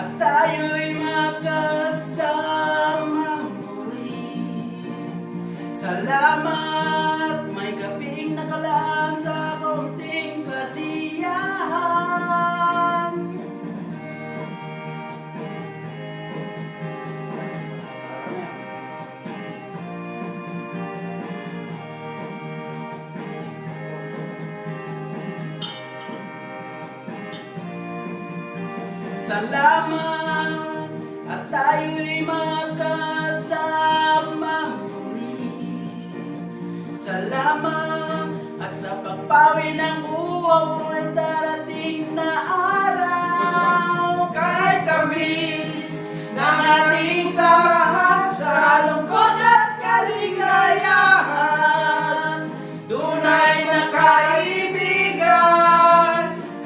at tayo'y magkasamang muli. Salamat, may gabing nakalaan sa kaunting kasiyahan. Salamat at tayo'y magkasamang muli. Salamat at sa pagpawi ng uwaw ay darating na araw. Kahit tamis ng ating samahan sa lungkot at kaligayahan, tunay na kaibigan,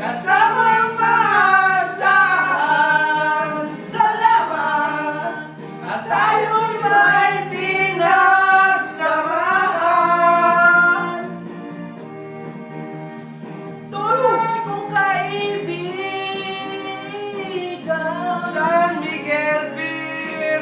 kasamang maasahan. Salamat at tayo'y may pinagsamahan. Tunay kong kaibigan, San Miguel Beer.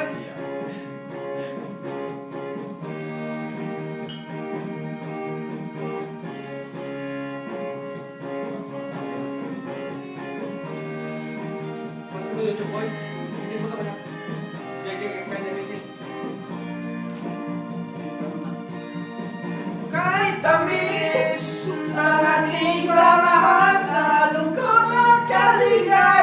Mas mo YouTube boy? Hindi mo ka ba na? Kaya music. Kahit tamis ng ating samahan sa lungkot at kaligay